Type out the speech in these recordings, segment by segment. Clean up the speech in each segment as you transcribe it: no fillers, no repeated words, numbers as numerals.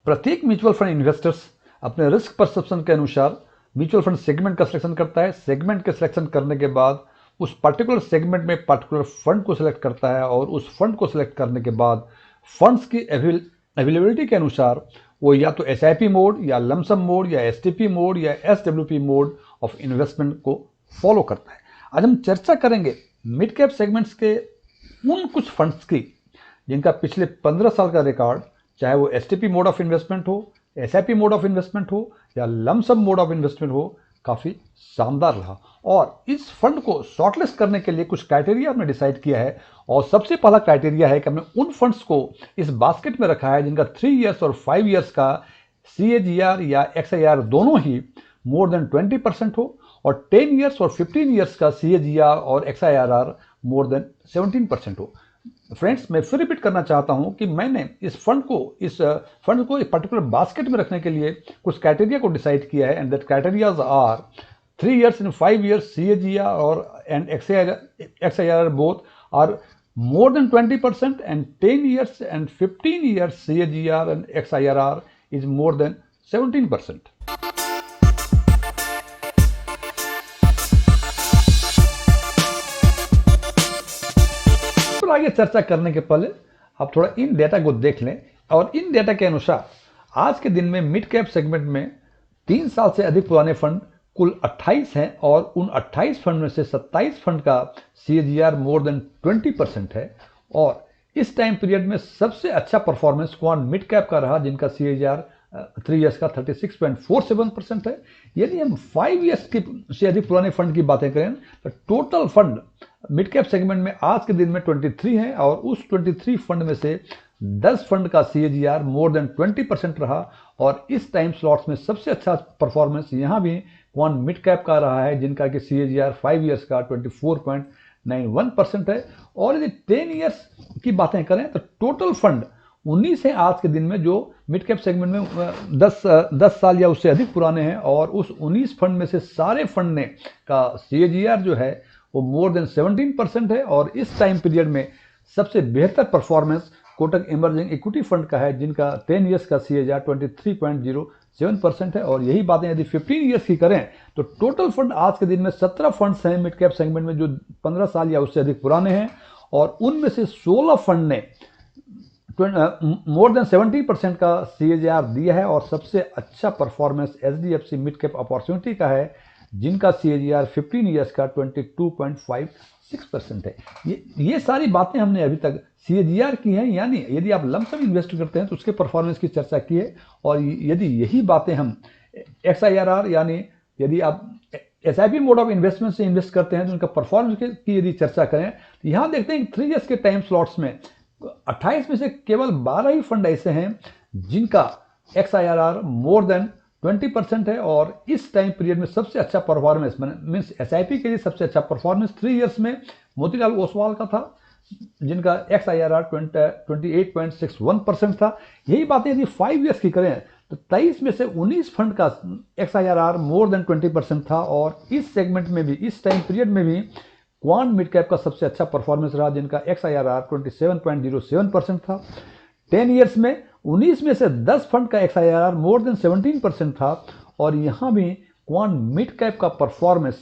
प्रत्येक mutual fund investors अपने risk perception के अनुसार म्यूचुअल फंड सेगमेंट का सिलेक्शन करता है। सेगमेंट के सिलेक्शन करने के बाद उस पर्टिकुलर सेगमेंट में पर्टिकुलर फंड को सिलेक्ट करता है और उस फंड को सिलेक्ट करने के बाद फंड्स की अवेलेबिलिटी के अनुसार वो या तो एसआईपी मोड या लमसम मोड या एसटीपी मोड या एसडब्ल्यूपी मोड ऑफ इन्वेस्टमेंट को फॉलो करता है। आज हम चर्चा करेंगे मिड कैप सेगमेंट्स के उन कुछ फंड्स की जिनका पिछले 15 साल का रिकॉर्ड, चाहे वो एसटीपी मोड ऑफ इन्वेस्टमेंट हो, एसआईपी मोड ऑफ इन्वेस्टमेंट हो या लमसम मोड ऑफ इन्वेस्टमेंट हो, काफ़ी शानदार रहा। और इस फंड को शॉर्टलिस्ट करने के लिए कुछ क्राइटेरिया हमने डिसाइड किया है। और सबसे पहला क्राइटेरिया है कि हमने उन फंड्स को इस बास्केट में रखा है जिनका 3 इयर्स और 5 इयर्स का CAGR या XIR दोनों ही मोर देन 20% हो और 10 इयर्स और 15 इयर्स का CAGR और XIRR मोर देन 17% हो। फ्रेंड्स, मैं फिर रिपीट करना चाहता हूं कि मैंने इस फंड को एक पर्टिकुलर बास्केट में रखने के लिए कुछ क्राइटेरिया को डिसाइड किया है and that criterias are 3 years and 5 years CAGR और and XIR both are more than 20% and 10 years and 15 years CAGR and XIRR is more than 17%. तो आगे चर्चा करने के पहले आप थोड़ा इन डेटा को देख लें और इन डेटा के अनुसार आज के दिन में मिड कैप सेगमेंट में 3 साल से अधिक पुराने फंड कुल 28 हैं और उन 28 फंड में से 27 फंड का CAGR मोर देन 20% है। और इस टाइम पीरियड में सबसे अच्छा परफॉर्मेंस क्वांट मिड कैप का रहा जिनका CAGR 3 इयर्स का 36.47% है। यदि हम 5 इयर्स से अधिक पुराने फंड की बातें करें तो total fund mid cap segment में आज के दिन में 23 हैं और उस 23 फंड में से 10 फंड का CAGR मोर देन 20% रहा। और इस टाइम स्लॉट्स में सबसे अच्छा परफॉर्मेंस यहाँ भी क्वांट मिड कैप का रहा है जिनका कि CAGR 5 इयर्स का 24.91% है। और यदि 10 इयर्स की बातें करें तो टोटल फंड 19 है आज के दिन में जो मिड कैप सेगमेंट में 10 साल या उससे अधिक पुराने हैं और उस 19 फंड में से सारे फंड ने का CAGR जो है वो मोर देन 17% है। और इस टाइम पीरियड में सबसे बेहतर performance Kotak emerging equity fund का है जिनका 10 इयर्स का CAGR 23.07% है। और यही बातें यदि 15 इयर्स की करें तो टोटल फंड आज के दिन में 17 फंड्स हैं मिड कैप सेगमेंट में जो 15 साल या उससे अधिक पुराने हैं और उनमें से 16 फंड ने मोर देन 70% का CAGR दिया है। और सबसे अच्छा performance HDFC mid cap opportunity का है जिनका CAGR 15 इयर्स का 22.56% है। ये सारी बातें हमने अभी तक CAGR की हैं, यानी यदि आप लमसम इन्वेस्ट करते हैं तो उसके परफॉर्मेंस की चर्चा की है। और यदि यही बातें हम XIRR यानी यदि आप SIP मोड ऑफ इन्वेस्टमेंट से इन्वेस्ट करते हैं तो उनका परफॉर्मेंस की यदि चर्चा करें तो यहाँ देखते हैं 3 इयर्स के टाइम स्लॉट्स में 28 में से केवल 12 ही फंड ऐसे हैं जिनका XIRR मोर देन 20% है। और इस टाइम पीरियड में सबसे अच्छा परफॉर्मेंस मीन्स SIP के लिए सबसे अच्छा परफॉर्मेंस 3 इयर्स में मोतीलाल ओसवाल का था जिनका XIRR 28.61% था। यही बातें यदि 5 इयर्स की करें तो 23 में से 19 फंड का XIRR मोर देन 20% था। और इस सेगमेंट में भी इस टाइम पीरियड में भी क्वांट मिड कैप का सबसे अच्छा परफॉर्मेंस रहा जिनका XIRR 27.07% था। 10 इयर्स में 19 में से 10 फंड का XIRR मोर देन 17% था। और यहाँ भी क्वांट मिड कैप का परफॉर्मेंस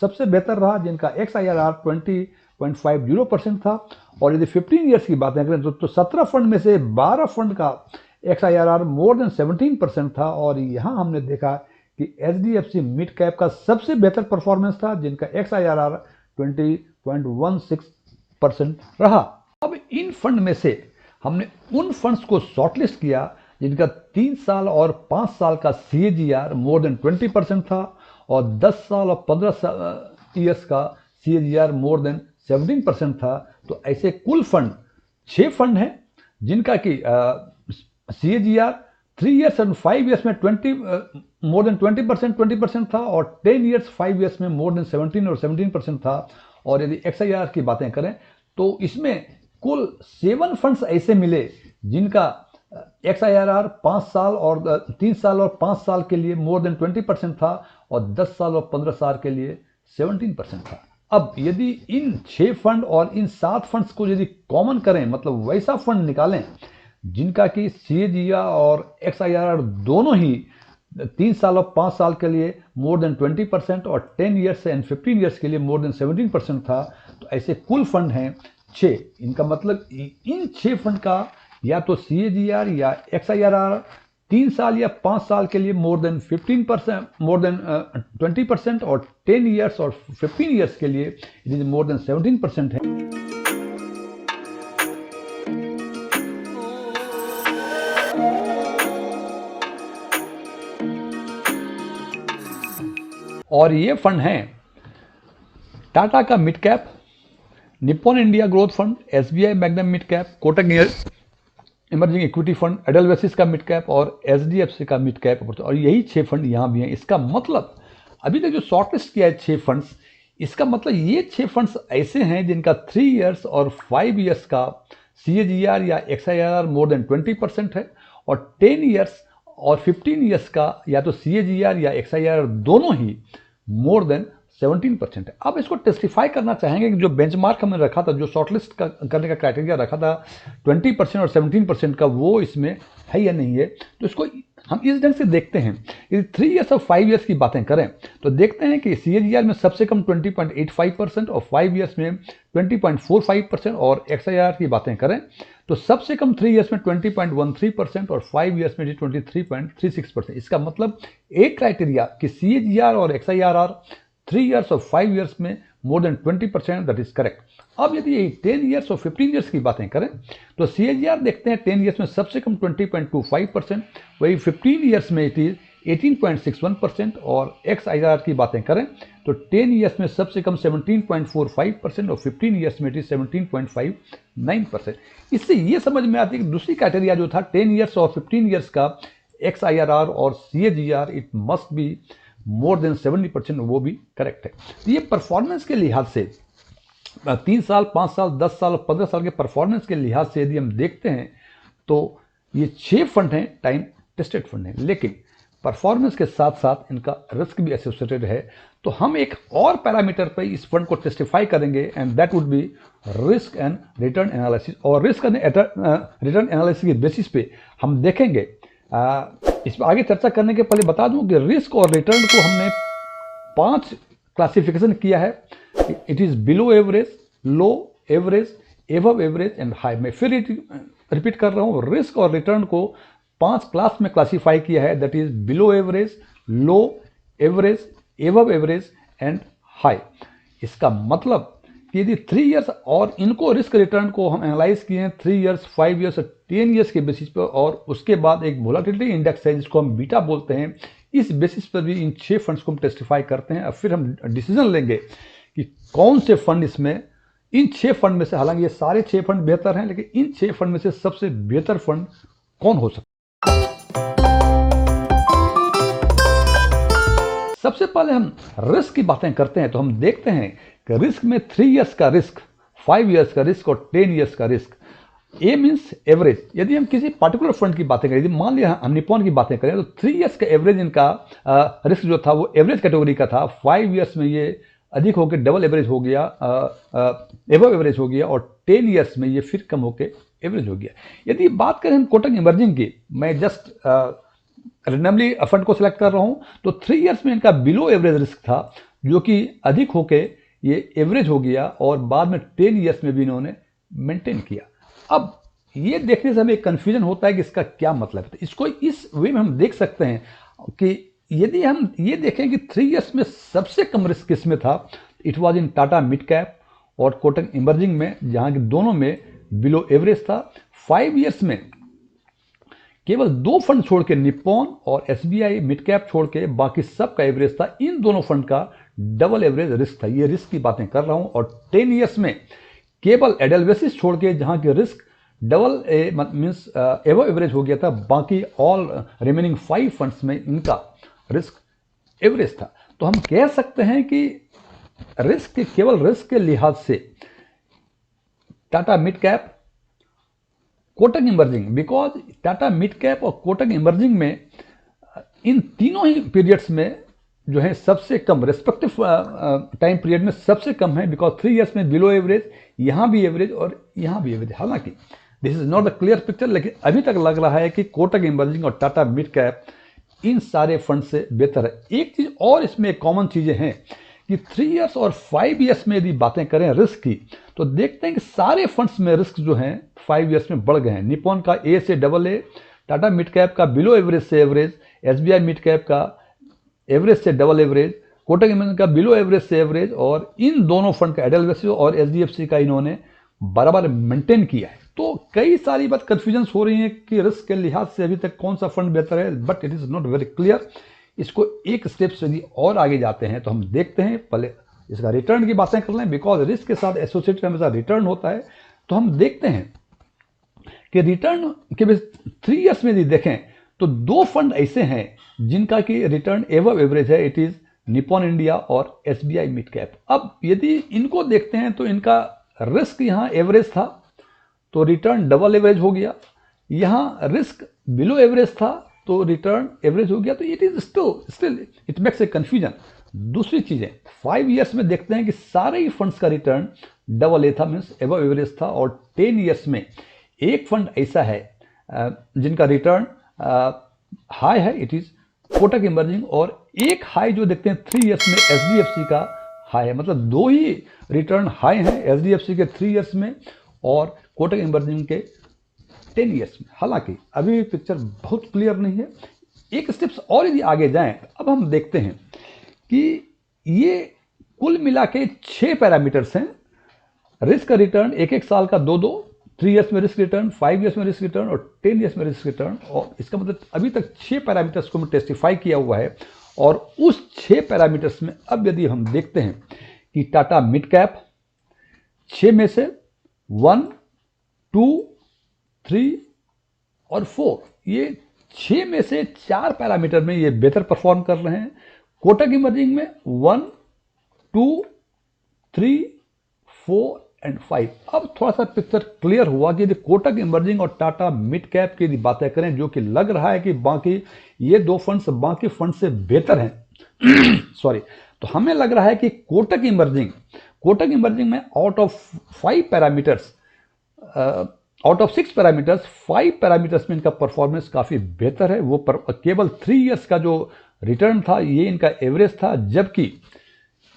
सबसे बेहतर रहा जिनका XIRR 20.50% था। और यदि 15 इयर्स की बातें करें तो 17 फंड में से 12 फंड का XIRR मोर देन 17% था। और यहाँ हमने देखा कि HDFC मिड कैप का सबसे बेहतर परफॉर्मेंस था जिनका XIRR 20.16% रहा। अब इन फंड में से हमने उन फंड्स को शॉर्टलिस्ट किया जिनका 3 साल और 5 साल का CAGR मोर देन 20% था और 10 साल और 15 इयर्स का CAGR मोर देन 17% था। तो ऐसे कुल फंड 6 फंड हैं जिनका कि CAGR 3 इयर्स एंड 5 इयर्स में मोर देन 20% था और 10 इयर्स 5 इयर्स में मोर देन 17 और 17% था। और यदि XIRR की बातें करें तो इसमें कुल 7 फंड्स ऐसे मिले जिनका XIRR 5 साल और 3 साल और 5 साल के लिए मोर देन 20% था और 10 साल और 15 साल के लिए 17% था। अब यदि इन 6 फंड और इन 7 फंड्स को यदि कॉमन करें मतलब वैसा फंड निकालें जिनका कि CAGR और XIRR दोनों ही 3 साल और 5 साल के लिए मोर देन 20% और 10 ईयर्स एंड 15 ईयर्स के लिए मोर देन 17% था। तो ऐसे कुल फंड हैं 6। इनका मतलब इन 6 फंड का या तो CAGR या XIRR 3 साल या 5 साल के लिए मोर देन 15%, मोर देन 20% और 10 ईयर्स और 15 ईयर्स के लिए इट इज मोर देन 17% है। और ये फंड हैं टाटा का mid cap, Nippon India growth fund, SBI magnum mid cap, Kotak emerging equity fund, Edelweiss का मिड कैप और SDFC का मिड कैप। और यही 6 फंड यहाँ भी हैं। इसका मतलब अभी तक जो शॉर्टलिस्ट किया है 6 फंड्स, इसका मतलब ये 6 फंड्स ऐसे हैं जिनका 3 ईयर्स और 5 ईयर्स का CAGR या XIRR मोर देन 20% है और 10 ईयर्स और 15 ईयर्स का या तो CAGR या XIRR दोनों ही मोर देन 17% है। अब इसको टेस्टिफाई करना चाहेंगे कि जो बेंचमार्क हमने रखा था, जो शॉर्टलिस्ट करने का क्राइटेरिया रखा था 20% और 17% का, वो इसमें है या नहीं है। तो इसको हम इस ढंग से देखते हैं। यदि 3 ईयर्स और 5 ईयर्स की बातें करें तो देखते हैं कि CAGR में सबसे कम 20.85% और 5 ईयर्स में 20.45% और XIRR की बातें करें तो सबसे कम 3 ईयर्स में 20.13% और 5 ईयर्स में 23.36%। इसका मतलब एक क्राइटेरिया कि CAGR और XIRR 3 ईयर्स और 5 ईयर्स में more than 20%, that is correct. अब यदि 10 ईयर्स और 15 ईयर्स की बातें करें तो CAGR देखते हैं 10 ईयर्स में सबसे कम 20.25%, वही 15 ईयर्स में इट इज 18.61% और XIRR की बातें करें तो 10 ईयर्स में सबसे कम 17.45% और 15 ईयर्स में इट इज 17.59%। इससे ये समझ में आती है कि दूसरी क्राइटेरिया जो था 10 ईयर्स और 15 ईयर्स का XIRR और CAGR it must be more than 70%, वो भी करेक्ट है। तो ये परफॉर्मेंस के लिहाज से 3 साल, 5 साल, 10 साल और 15 साल के परफॉर्मेंस के लिहाज से यदि हम देखते हैं तो ये 6 फंड हैं टाइम टेस्टेड फंड हैं, लेकिन परफॉर्मेंस के साथ साथ इनका रिस्क भी एसोसिएटेड है। तो हम एक और पैरामीटर पर इस फंड को टेस्टिफाई करेंगे and that would be risk and return analysis. और रिस्क एंड रिटर्न एनालिसिस के बेसिस पे हम देखेंगे। इस पर आगे चर्चा करने के पहले बता दूं कि रिस्क और रिटर्न को हमने 5 क्लासिफिकेशन किया है। It is below average, low average, above average and high. मैं फिर रिपीट कर रहा हूं, रिस्क और रिटर्न को 5 क्लास में क्लासिफाई किया है, that is below average, low average, above average and high. इसका मतलब कि यदि 3 ईयर्स और इनको रिस्क रिटर्न को हम एनालाइज किए हैं 3 ईयर्स, 5 ईयर्स और 10 ईयर्स के बेसिस पर, और उसके बाद एक वोलेटिलिटी इंडेक्स है जिसको हम बीटा बोलते हैं, इस बेसिस पर भी इन 6 फंड्स को हम टेस्टिफाई करते हैं। और फिर हम डिसीजन लेंगे कि कौन से फंड इसमें, इन 6 फंड में से, हालांकि ये सारे 6 फंड बेहतर हैं, लेकिन इन 6 फंड में से सबसे बेहतर फंड कौन हो सकता है। सबसे पहले हम रिस्क की बातें करते हैं तो हम देखते हैं कि रिस्क में 3 ईयर्स का रिस्क, 5 ईयर्स का रिस्क और 10 ईयर्स का रिस्क। ए मीन्स एवरेज। यदि हम किसी पर्टिकुलर फंड की बातें करें, यदि मान लिया हम निप्पॉन की बातें करें तो 3 ईयर्स का एवरेज इनका रिस्क जो था वो एवरेज कैटेगरी का था। 5 ईयर्स में ये अधिक होकर डबल एवरेज हो गया, एबव एवरेज हो गया, और 10 ईयर्स में ये फिर कम होकर एवरेज हो गया। यदि बात करें हम कोटक इमर्जिंग की, मैं जस्ट रैंडमली फंड को सिलेक्ट कर रहा हूं, तो 3 ईयर्स में इनका बिलो एवरेज रिस्क था जो कि अधिक होके ये एवरेज हो गया, और बाद में 10 ईयर्स में भी इन्होंने मेंटेन किया। अब ये देखने से हमें एक कन्फ्यूजन होता है कि इसका क्या मतलब है। तो इसको इस वे में हम देख सकते हैं कि यदि हम ये देखें कि 3 ईयर्स में सबसे कम रिस्क किसमें था, it was in Tata mid cap और कोटक इमर्जिंग में, जहां कि दोनों में बिलो एवरेज था। 5 ईयर्स में केवल 2 फंड छोड़ के, निप्पॉन और SBI मिड कैप छोड़ के, बाकी सब का एवरेज था। इन दोनों फंड का डबल एवरेज रिस्क था। ये रिस्क की बातें कर रहा हूं। और 10 ईयर्स में केवल एडलवेसिस छोड़ के, जहां की risk double means above average हो गया था, बाकी ऑल रिमेनिंग 5 फंड्स में इनका रिस्क एवरेज था। तो हम कह सकते हैं कि रिस्क के, केवल रिस्क के लिहाज से Tata mid cap, Kotak emerging, because Tata mid cap और कोटक इमर्जिंग में इन तीनों ही पीरियड्स में जो है सबसे कम, रेस्पेक्टिव टाइम पीरियड में सबसे कम है, बिकॉज 3 ईयर्स में बिलो एवरेज, यहां भी एवरेज और यहां भी एवरेज। हालांकि this is not the clear picture, लेकिन अभी तक लग रहा है कि कोटक इमर्जिंग और टाटा मिड कैप इन सारे फंड से बेहतर है। एक चीज और इसमें कॉमन चीजें हैं कि 3 इयर्स और 5 इयर्स में यदि बातें करें रिस्क की, तो देखते हैं कि सारे फंड्स में रिस्क जो हैं 5 इयर्स में बढ़ गए हैं। निपॉन का ए से double A, Tata mid cap का बिलो एवरेज से एवरेज, एसबीआई मिड कैप का एवरेज से डबल एवरेज, कोटक इमर्जिंग का बिलो एवरेज से एवरेज, और इन दोनों फंड का एडेलवेसी और एचडीएफसी का इन्होंने बराबर मेंटेन किया है। तो कई सारी बात कंफ्यूजन हो रही है कि रिस्क के लिहाज से अभी तक कौन सा फंड बेहतर है, but it is not very clear. इसको एक स्टेप से यदि और आगे जाते हैं तो हम देखते हैं, पहले इसका रिटर्न की बातें कर लें, बिकॉज रिस्क के साथ एसोसिएटेड हमेशा रिटर्न होता है। तो हम देखते हैं कि रिटर्न के 3 इयर्स में यदि देखें तो 2 फंड ऐसे हैं जिनका कि रिटर्न एवब एवरेज है, इट इज निपॉन इंडिया और एसबीआई मिड कैप। अब यदि इनको देखते हैं तो इनका रिस्क यहाँ एवरेज था तो रिटर्न डबल एवरेज हो गया, यहाँ रिस्क बिलो एवरेज था तो रिटर्न एवरेज हो गया। तो it is still it makes a confusion. दूसरी चीजें 5 इयर्स में देखते हैं कि सारे ही फंड्स का रिटर्न डबल ए था, मीन्स एबव एवरेज था, और 10 इयर्स में एक फंड ऐसा है जिनका रिटर्न हाई है, इट इज कोटक इमर्जिंग, और एक हाई जो देखते हैं 3 इयर्स में एचडीएफसी का हाई है। मतलब 2 ही रिटर्न हाई हैं, एचडीएफसी के 3 इयर्स में और कोटक इमर्जिंग के 10 इयर्स में। हालांकि अभी पिक्चर बहुत क्लियर नहीं है। एक स्टेप्स और यदि आगे जाएं तो अब हम देखते हैं कि ये कुल मिला के 6 पैरामीटर्स हैं। रिस्क का रिटर्न एक साल का 2-2, 3 इयर्स में रिस्क रिटर्न, 5 इयर्स में रिस्क रिटर्न और 10 इयर्स में रिस्क रिटर्न। और इसका मतलब अभी तक 6 पैरामीटर्स को टेस्टिफाई किया हुआ है। और उस 6 पैरामीटर्स में अब यदि हम देखते हैं कि टाटा मिड कैप 6 में से 1, 2, 3 और 4, ये 6 में से 4 पैरामीटर में ये बेहतर परफॉर्म कर रहे हैं। कोटक इमर्जिंग में 1, 2, 3, 4 एंड 5। अब थोड़ा सा पिक्चर क्लियर हुआ कि यदि कोटक इमर्जिंग और टाटा मिड कैप की यदि बातें करें, जो कि लग रहा है कि बाकी ये 2 फंड्स बाकी फंड से बेहतर हैं सॉरी, तो हमें लग रहा है कि कोटक इमर्जिंग में out of 5 parameters, out of 6 parameters, 5 parameters में इनका परफॉर्मेंस काफ़ी बेहतर है। वो केवल 3 इयर्स का जो रिटर्न था ये इनका एवरेज था, जबकि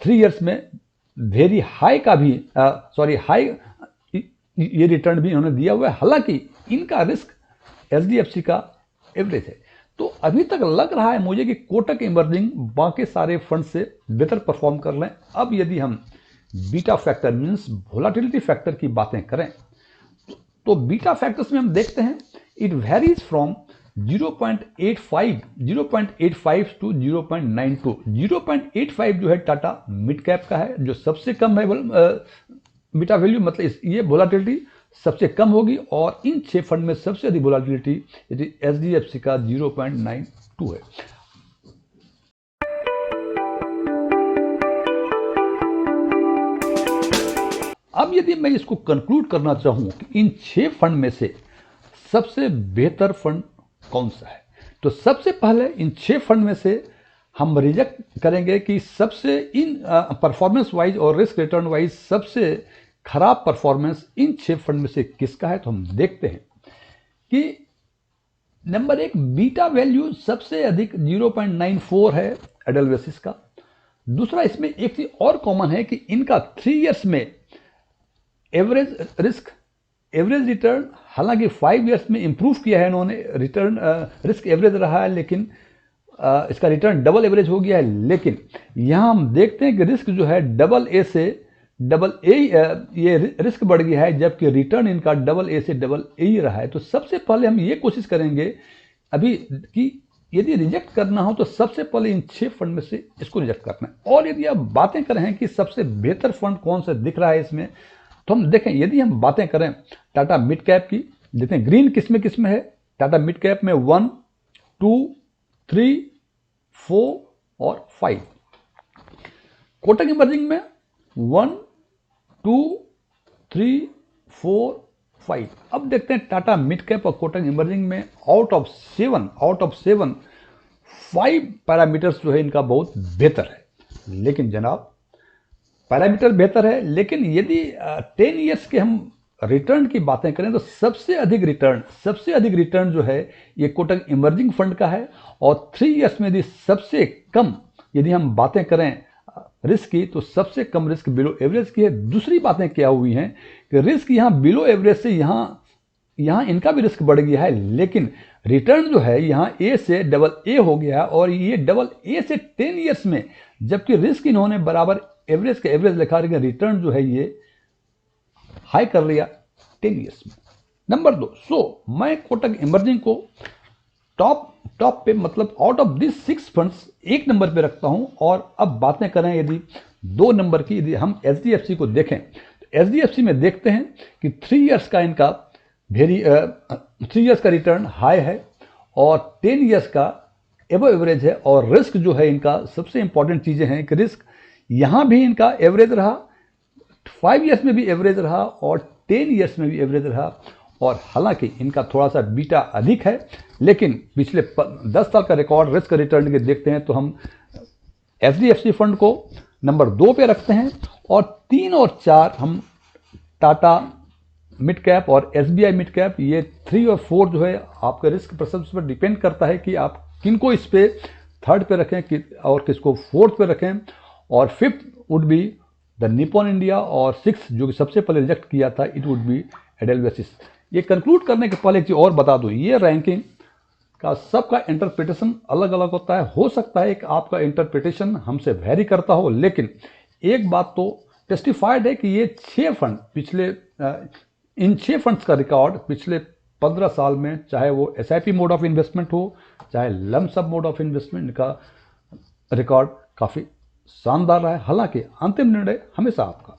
3 इयर्स में वेरी हाई का भी हाई ये रिटर्न भी इन्होंने दिया हुआ है। हालांकि इनका रिस्क एचडीएफसी का एवरेज है। तो अभी तक लग रहा है मुझे कि कोटक इमर्जिंग बाकी सारे फंड से बेहतर परफॉर्म कर लें। अब यदि हम beta factor means volatility factor की बातें करें तो बीटा फैक्टर्स में हम देखते हैं इट वेरीज फ्रॉम 0.85 टू 0.92। 0.85 जो है टाटा मिड कैप का है, जो सबसे कम है बीटा वैल्यू, मतलब ये वोलाटिलिटी सबसे कम होगी। और इन 6 फंड में सबसे अधिक वोलाटिलिटी यदि एचडीएफसी का 0.92 है। अब यदि मैं इसको कंक्लूड करना चाहूं कि इन 6 फंड में से सबसे बेहतर फंड कौन सा है, तो सबसे पहले इन 6 फंड में से हम रिजेक्ट करेंगे कि सबसे इन परफॉर्मेंस वाइज और रिस्क रिटर्न वाइज सबसे खराब परफॉर्मेंस इन 6 फंड में से किसका है। तो हम देखते हैं कि नंबर 1 बीटा वैल्यू सबसे अधिक 0.94 है एडेलवेसिस का। दूसरा, इसमें एक चीज और कॉमन है कि इनका 3 इयर्स में एवरेज रिस्क एवरेज रिटर्न, हालांकि 5 इयर्स में इंप्रूव किया है इन्होंने, रिटर्न रिस्क एवरेज रहा है लेकिन इसका रिटर्न डबल एवरेज हो गया है। लेकिन यहां हम देखते हैं कि रिस्क जो है डबल ए से डबल ए, ये रिस्क बढ़ गया है, जबकि रिटर्न इनका डबल ए से डबल ए ही रहा है। तो सबसे पहले हम ये कोशिश करेंगे अभी कि यदि रिजेक्ट करना हो तो सबसे पहले इन 6 फंड में से इसको रिजेक्ट करना है। और यदि आप बातें करें कि सबसे बेहतर फंड कौन सा दिख रहा है इसमें, तो हम देखें, यदि हम बातें करें टाटा मिड कैप की, देखते हैं ग्रीन किस में है। टाटा मिड कैप में 1, 2, 3, 4 और 5। कोटक इमर्जिंग में 1, 2, 3, 4, 5। अब देखते हैं टाटा मिड कैप और कोटक इमर्जिंग में आउट ऑफ 7 5 पैरामीटर्स जो है इनका बहुत बेहतर है। लेकिन जनाब पैरामीटर बेहतर है, लेकिन यदि 10 इयर्स के हम रिटर्न की बातें करें तो सबसे अधिक रिटर्न जो है ये कोटक इमर्जिंग फंड का है। और 3 इयर्स में यदि सबसे कम यदि हम बातें करें रिस्क की तो सबसे कम रिस्क बिलो एवरेज की है। दूसरी बातें क्या हुई हैं कि रिस्क यहाँ बिलो एवरेज से यहाँ इनका भी रिस्क बढ़ गया है, लेकिन रिटर्न जो है यहाँ ए से डबल ए हो गया और ये डबल ए से 10 इयर्स में, जबकि रिस्क इन्होंने बराबर एवरेज का एवरेज लिखा, लेकिन रिटर्न जो है ये हाई कर लिया 10 इयर्स में। नंबर 2, मैं कोटक इमर्जिंग को टॉप पे मतलब out of this 6 funds 1 number पे रखता हूं। और अब बातें करें यदि 2 नंबर की, यदि हम एचडीएफसी को देखें तो एचडीएफसी में देखते हैं कि 3 इयर्स का इनका 3 इयर्स का रिटर्न हाई है और 10 इयर्स का एबव एवरेज है। और रिस्क जो है इनका, सबसे इंपॉर्टेंट चीजें हैं कि रिस्क यहां भी इनका एवरेज रहा, 5 इयर्स में भी एवरेज रहा और 10 इयर्स में भी एवरेज रहा। और हालांकि इनका थोड़ा सा बीटा अधिक है, लेकिन पिछले 10 साल का रिकॉर्ड रिस्क रिटर्न के देखते हैं तो हम एचडीएफसी फंड को नंबर 2 पे रखते हैं। और 3 और 4 हम टाटा मिड कैप और एसबीआई मिड कैप, ये 3 और 4 जो है आपके रिस्क परसेप्शन पर डिपेंड करता है कि आप किनको इस पे 3rd पे रखें और किसको 4th पे रखें। और 5th would be the Nippon India और 6th जो कि सबसे पहले रिजेक्ट किया था, इट वुड बी एडेलवेसिस। ये कंक्लूड करने के पहले एक चीज और बता दूं, ये रैंकिंग का सबका इंटरप्रिटेशन अलग अलग होता है। हो सकता है कि आपका इंटरप्रिटेशन हमसे वेरी करता हो, लेकिन एक बात तो टेस्टिफाइड है कि ये 6 फंड इन 6 फंड्स का रिकॉर्ड पिछले 15 साल में, चाहे वो एसआईपी मोड ऑफ इन्वेस्टमेंट हो चाहे लमसम मोड ऑफ इन्वेस्टमेंट का रिकॉर्ड काफी शानदार रहा है। हालांकि अंतिम निर्णय हमेशा आपका।